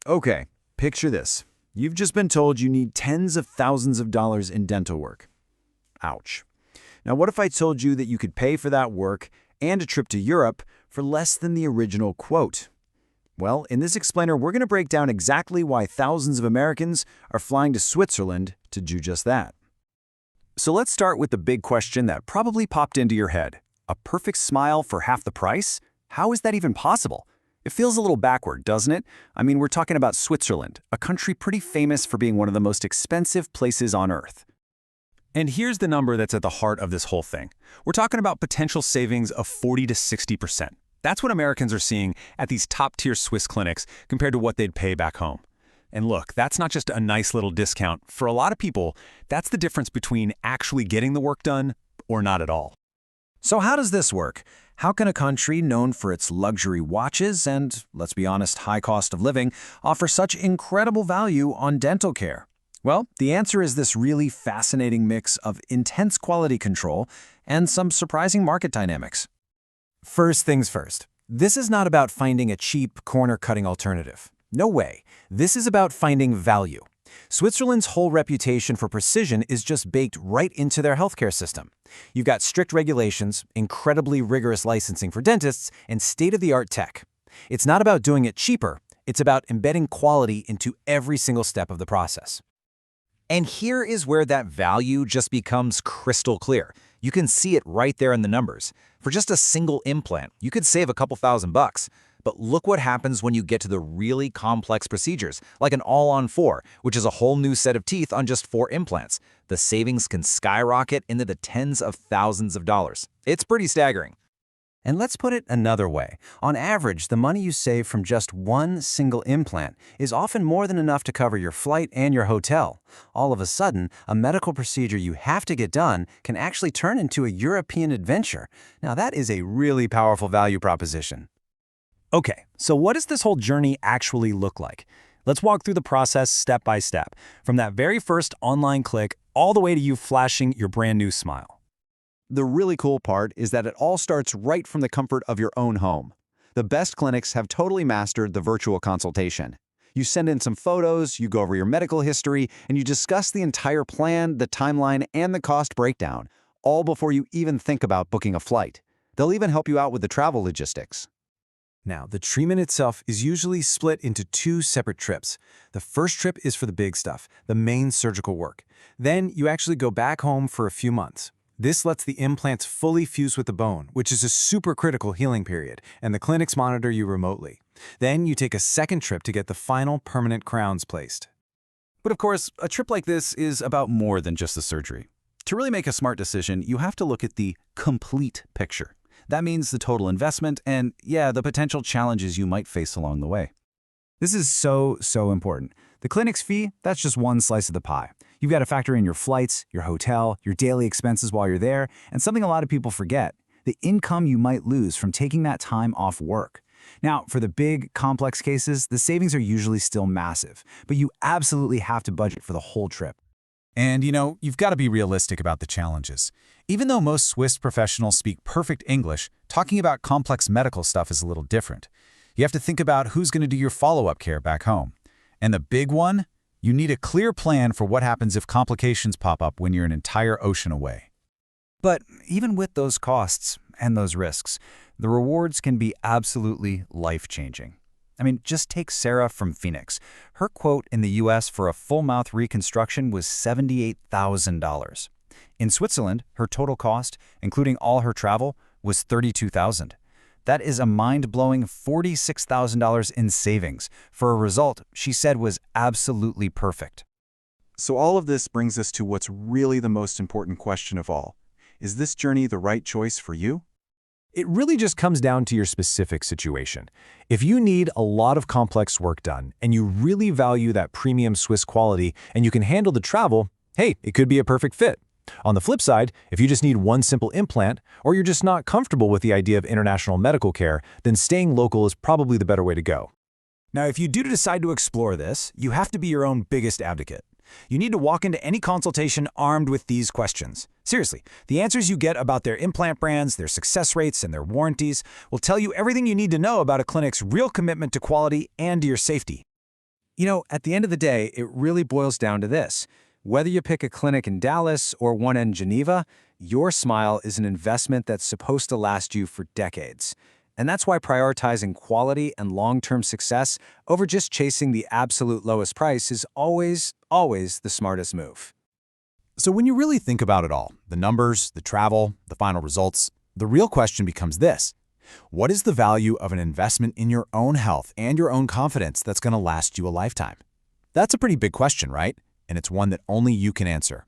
Okay, picture this. You've just been told you need tens of thousands of dollars in dental work. Ouch. Now, what if I told you that you could pay for that work and a trip to Europe for less than the original quote? Well, in this explainer, we're going to break down exactly why thousands of Americans are flying to Switzerland to do just that. So let's start with the big question that probably popped into your head. A perfect smile for half the price? How is that even possible? It feels a little backward, doesn't it? I mean, we're talking about Switzerland, a country pretty famous for being one of the most expensive places on Earth. And here's the number that's at the heart of this whole thing. We're talking about potential savings of 40 to 60%. That's what Americans are seeing at these top-tier Swiss clinics compared to what they'd pay back home. And look, that's not just a nice little discount. For a lot of people, that's the difference between actually getting the work done or not at all. So how does this work? How can a country known for its luxury watches and, let's be honest, high cost of living, offer such incredible value on dental care? Well, the answer is this really fascinating mix of intense quality control and some surprising market dynamics. First things first, this is not about finding a cheap, corner-cutting alternative. No way. This is about finding value. Switzerland's whole reputation for precision is just baked right into their healthcare system. You've got strict regulations, incredibly rigorous licensing for dentists, and state-of-the-art tech. It's not about doing it cheaper, it's about embedding quality into every single step of the process. And here is where that value just becomes crystal clear. You can see it right there in the numbers. For just a single implant, you could save a couple $1,000. But look what happens when you get to the really complex procedures, like an all-on-4, which is a whole new set of teeth on just 4 implants. The savings can skyrocket into the tens of thousands of dollars. It's pretty staggering. And let's put it another way. On average, the money you save from just one single implant is often more than enough to cover your flight and your hotel. All of a sudden, a medical procedure you have to get done can actually turn into a European adventure. Now, that is a really powerful value proposition. Okay, so what does this whole journey actually look like? Let's walk through the process step by step, from that very first online click all the way to you flashing your brand new smile. The really cool part is that it all starts right from the comfort of your own home. The best clinics have totally mastered the virtual consultation. You send in some photos, you go over your medical history, and you discuss the entire plan, the timeline, and the cost breakdown, all before you even think about booking a flight. They'll even help you out with the travel logistics. Now, the treatment itself is usually split into 2 separate trips. The first trip is for the big stuff, the main surgical work. Then you actually go back home for a few months. This lets the implants fully fuse with the bone, which is a super critical healing period, and the clinics monitor you remotely. Then you take a second trip to get the final permanent crowns placed. But of course, a trip like this is about more than just the surgery. To really make a smart decision, you have to look at the complete picture. That means the total investment and, yeah, the potential challenges you might face along the way. This is so important. The clinic's fee, that's just one slice of the pie. You've got to factor in your flights, your hotel, your daily expenses while you're there, and something a lot of people forget, the income you might lose from taking that time off work. Now, for the big, complex cases, the savings are usually still massive, but you absolutely have to budget for the whole trip. And, you've got to be realistic about the challenges. Even though most Swiss professionals speak perfect English, talking about complex medical stuff is a little different. You have to think about who's going to do your follow-up care back home. And the big one, you need a clear plan for what happens if complications pop up when you're an entire ocean away. But even with those costs and those risks, the rewards can be absolutely life-changing. I mean, just take Sarah from Phoenix. Her quote in the US for a full-mouth reconstruction was $78,000. In Switzerland, her total cost, including all her travel, was $32,000. That is a mind-blowing $46,000 in savings for a result she said was absolutely perfect. So all of this brings us to what's really the most important question of all. Is this journey the right choice for you? It really just comes down to your specific situation. If you need a lot of complex work done and you really value that premium Swiss quality and you can handle the travel, hey, it could be a perfect fit. On the flip side, if you just need one simple implant or you're just not comfortable with the idea of international medical care, then staying local is probably the better way to go. Now, if you do decide to explore this, you have to be your own biggest advocate. You need to walk into any consultation armed with these questions. Seriously, the answers you get about their implant brands, their success rates, and their warranties will tell you everything you need to know about a clinic's real commitment to quality and to your safety. At the end of the day, it really boils down to this. Whether you pick a clinic in Dallas or one in Geneva, your smile is an investment that's supposed to last you for decades. And that's why prioritizing quality and long-term success over just chasing the absolute lowest price is always, always the smartest move. So when you really think about it all, the numbers, the travel, the final results, the real question becomes this. What is the value of an investment in your own health and your own confidence that's going to last you a lifetime? That's a pretty big question, right? And it's one that only you can answer.